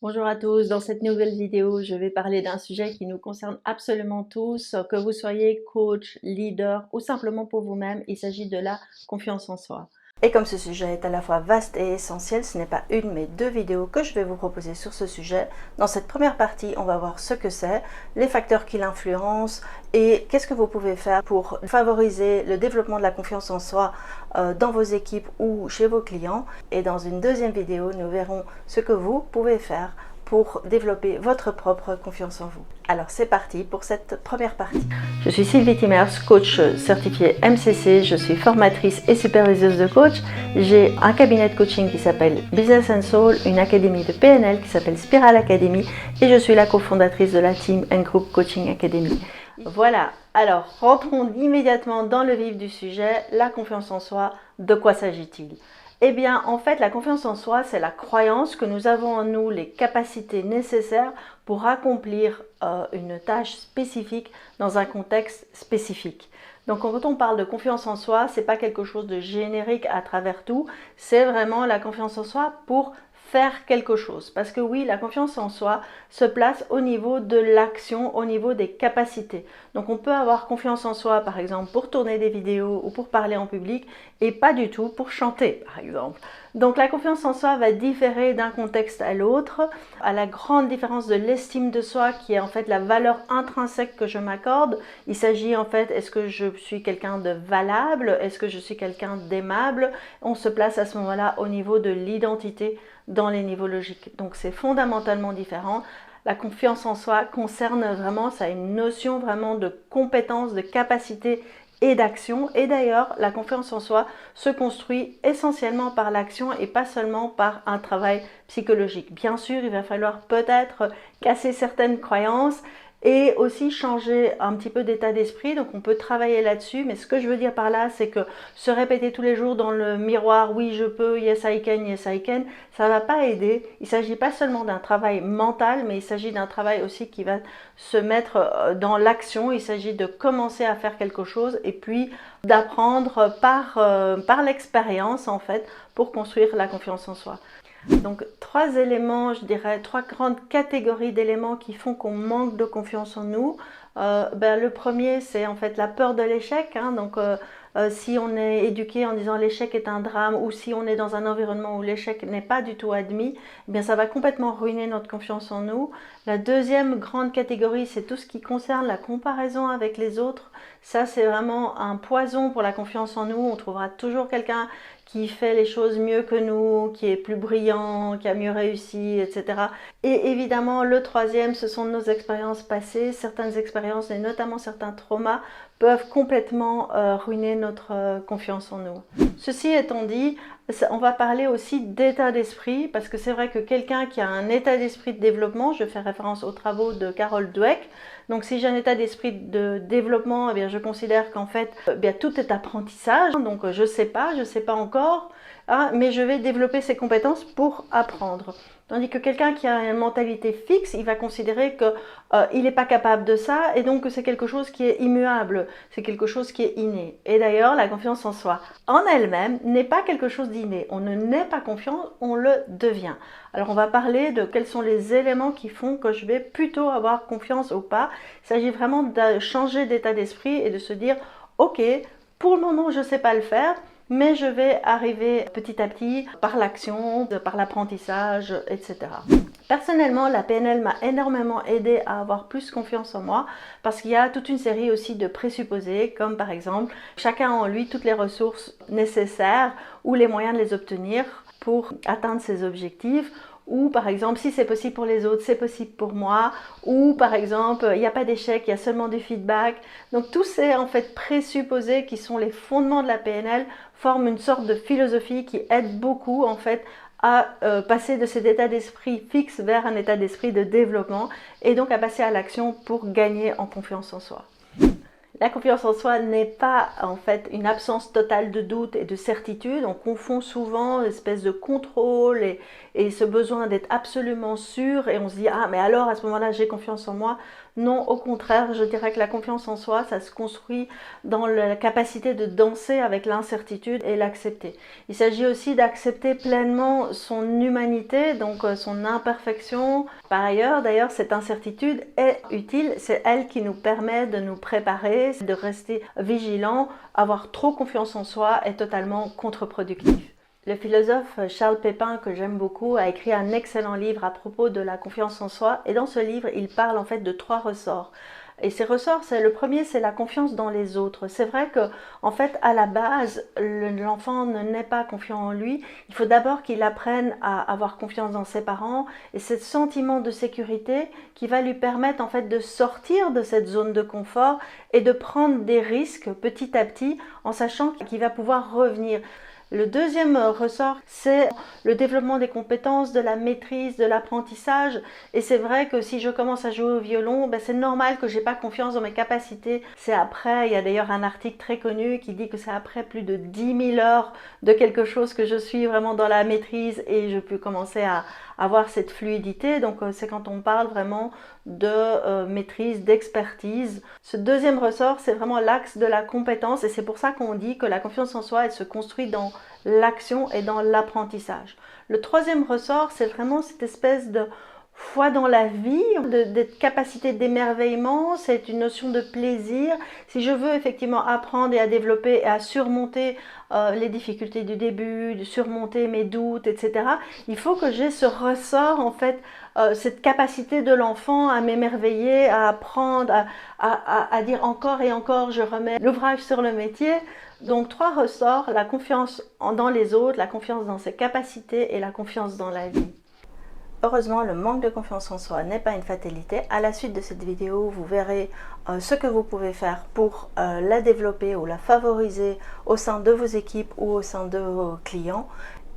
Bonjour à tous, dans cette nouvelle vidéo, je vais parler d'un sujet qui nous concerne absolument tous, que vous soyez coach, leader ou simplement pour vous-même, il s'agit de la confiance en soi. Et comme ce sujet est à la fois vaste et essentiel, ce n'est pas une mais deux vidéos que je vais vous proposer sur ce sujet. Dans cette première partie, on va voir ce que c'est, les facteurs qui l'influencent et qu'est-ce que vous pouvez faire pour favoriser le développement de la confiance en soi dans vos équipes ou chez vos clients. Et dans une deuxième vidéo, nous verrons ce que vous pouvez faire pour développer votre propre confiance en vous. Alors c'est parti pour cette première partie. Je suis Sylvie Timmers, coach certifiée MCC, je suis formatrice et superviseuse de coach. J'ai un cabinet de coaching qui s'appelle Business and Soul, une académie de PNL qui s'appelle Spiral Academy et je suis la cofondatrice de la Team and Group Coaching Academy. Voilà, alors rentrons immédiatement dans le vif du sujet, la confiance en soi, de quoi s'agit-il ? Eh bien, en fait, la confiance en soi, c'est la croyance que nous avons en nous les capacités nécessaires pour accomplir une tâche spécifique dans un contexte spécifique. Donc, quand on parle de confiance en soi, c'est pas quelque chose de générique à travers tout, c'est vraiment la confiance en soi pour faire quelque chose. Parce que oui, la confiance en soi se place au niveau de l'action, au niveau des capacités. Donc on peut avoir confiance en soi, par exemple, pour tourner des vidéos ou pour parler en public, et pas du tout pour chanter, par exemple. Donc la confiance en soi va différer d'un contexte à l'autre, à la grande différence de l'estime de soi, qui est en fait la valeur intrinsèque que je m'accorde. Il s'agit en fait, est-ce que je suis quelqu'un de valable? Est-ce que je suis quelqu'un d'aimable? On se place à ce moment-là au niveau de l'identité dans les niveaux logiques. Donc c'est fondamentalement différent. La confiance en soi concerne vraiment, ça a une notion vraiment de compétence, de capacité et d'action. Et d'ailleurs, la confiance en soi se construit essentiellement par l'action et pas seulement par un travail psychologique. Bien sûr, il va falloir peut-être casser certaines croyances et aussi changer un petit peu d'état d'esprit. Donc on peut travailler là-dessus, mais ce que je veux dire par là, c'est que se répéter tous les jours dans le miroir, oui je peux, yes I can, ça ne va pas aider. Il ne s'agit pas seulement d'un travail mental, mais il s'agit d'un travail aussi qui va se mettre dans l'action. Il s'agit de commencer à faire quelque chose et puis d'apprendre par l'expérience en fait pour construire la confiance en soi. Donc trois éléments, je dirais, trois grandes catégories d'éléments qui font qu'on manque de confiance en nous. Le premier, c'est en fait la peur de l'échec. Si on est éduqué en disant l'échec est un drame ou si on est dans un environnement où l'échec n'est pas du tout admis, eh bien ça va complètement ruiner notre confiance en nous. La deuxième grande catégorie, c'est tout ce qui concerne la comparaison avec les autres. Ça, c'est vraiment un poison pour la confiance en nous. On trouvera toujours quelqu'un qui fait les choses mieux que nous, qui est plus brillant, qui a mieux réussi, etc. Et évidemment, le troisième, ce sont nos expériences passées. Certaines expériences, et notamment certains traumas, peuvent complètement ruiner notre confiance en nous. Ceci étant dit, on va parler aussi d'état d'esprit, parce que c'est vrai que quelqu'un qui a un état d'esprit de développement, je fais référence aux travaux de Carol Dweck, donc si j'ai un état d'esprit de développement, eh bien, je considère qu'en fait, tout est apprentissage, donc je sais pas encore, hein, mais je vais développer ces compétences pour apprendre. Tandis que quelqu'un qui a une mentalité fixe, il va considérer qu'il n'est pas capable de ça et donc que c'est quelque chose qui est immuable, c'est quelque chose qui est inné. Et d'ailleurs, la confiance en soi en elle-même n'est pas quelque chose d'inné. On ne naît pas confiant, on le devient. Alors on va parler de quels sont les éléments qui font que je vais plutôt avoir confiance ou pas. Il s'agit vraiment de changer d'état d'esprit et de se dire « Ok, pour le moment je ne sais pas le faire ». Mais je vais arriver petit à petit par l'action, par l'apprentissage, etc. Personnellement, la PNL m'a énormément aidé à avoir plus confiance en moi parce qu'il y a toute une série aussi de présupposés, comme par exemple, chacun a en lui toutes les ressources nécessaires ou les moyens de les obtenir pour atteindre ses objectifs. Ou par exemple, si c'est possible pour les autres, c'est possible pour moi. Ou par exemple, il n'y a pas d'échec, il y a seulement du feedback. Donc tous ces en fait présupposés qui sont les fondements de la PNL forment une sorte de philosophie qui aide beaucoup en fait à passer de cet état d'esprit fixe vers un état d'esprit de développement et donc à passer à l'action pour gagner en confiance en soi. La confiance en soi n'est pas en fait une absence totale de doute et de certitude. On confond souvent l'espèce de contrôle et ce besoin d'être absolument sûr et on se dit ah mais alors à ce moment-là j'ai confiance en moi. Non, au contraire, je dirais que la confiance en soi, ça se construit dans la capacité de danser avec l'incertitude et l'accepter. Il s'agit aussi d'accepter pleinement son humanité, donc son imperfection. Par ailleurs, d'ailleurs, cette incertitude est utile, c'est elle qui nous permet de nous préparer, de rester vigilant. Avoir trop confiance en soi est totalement contre-productif. Le philosophe Charles Pépin, que j'aime beaucoup, a écrit un excellent livre à propos de la confiance en soi. Et dans ce livre, il parle en fait de 3 ressorts. Et ces ressorts, le premier, c'est la confiance dans les autres. C'est vrai que, en fait, à la base, l'enfant n'est pas confiant en lui. Il faut d'abord qu'il apprenne à avoir confiance dans ses parents et ce sentiment de sécurité qui va lui permettre, en fait, de sortir de cette zone de confort et de prendre des risques petit à petit en sachant qu'il va pouvoir revenir. Le deuxième ressort, c'est le développement des compétences, de la maîtrise, de l'apprentissage. Et c'est vrai que si je commence à jouer au violon, c'est normal que je n'ai pas confiance dans mes capacités. C'est après, il y a d'ailleurs un article très connu qui dit que c'est après plus de 10 000 heures de quelque chose que je suis vraiment dans la maîtrise et je peux commencer à avoir cette fluidité. Donc c'est quand on parle vraiment de maîtrise, d'expertise. Ce deuxième ressort, c'est vraiment l'axe de la compétence et c'est pour ça qu'on dit que la confiance en soi, elle se construit dans l'action et dans l'apprentissage. Le troisième ressort, c'est vraiment cette espèce de foi dans la vie, de capacité d'émerveillement, c'est une notion de plaisir. Si je veux effectivement apprendre et à développer et à surmonter les difficultés du début, de surmonter mes doutes, etc., il faut que j'ai ce ressort, en fait, cette capacité de l'enfant à m'émerveiller, à apprendre, à dire encore et encore, je remets l'ouvrage sur le métier. Donc 3 ressorts, la confiance dans les autres, la confiance dans ses capacités et la confiance dans la vie. Heureusement, le manque de confiance en soi n'est pas une fatalité. À la suite de cette vidéo, vous verrez ce que vous pouvez faire pour la développer ou la favoriser au sein de vos équipes ou au sein de vos clients.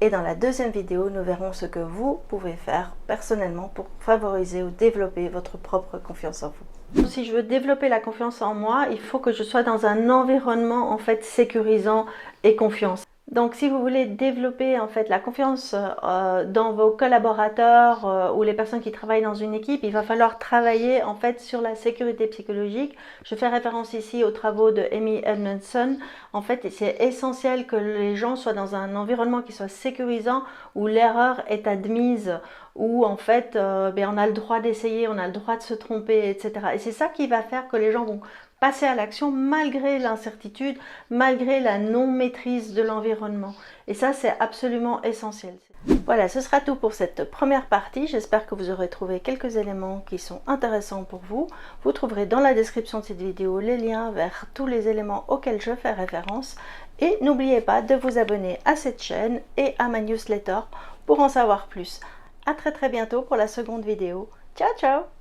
Et dans la deuxième vidéo, nous verrons ce que vous pouvez faire personnellement pour favoriser ou développer votre propre confiance en vous. Si je veux développer la confiance en moi, il faut que je sois dans un environnement en fait sécurisant et confiant. Donc si vous voulez développer en fait la confiance dans vos collaborateurs ou les personnes qui travaillent dans une équipe, il va falloir travailler en fait sur la sécurité psychologique. Je fais référence ici aux travaux de Amy Edmondson. En fait, c'est essentiel que les gens soient dans un environnement qui soit sécurisant, où l'erreur est admise, où en fait on a le droit d'essayer, on a le droit de se tromper, etc. Et c'est ça qui va faire que les gens vont passer à l'action malgré l'incertitude, malgré la non-maîtrise de l'environnement. Et ça, c'est absolument essentiel. Voilà, ce sera tout pour cette première partie. J'espère que vous aurez trouvé quelques éléments qui sont intéressants pour vous. Vous trouverez dans la description de cette vidéo les liens vers tous les éléments auxquels je fais référence. Et n'oubliez pas de vous abonner à cette chaîne et à ma newsletter pour en savoir plus. À très bientôt pour la seconde vidéo. Ciao ciao!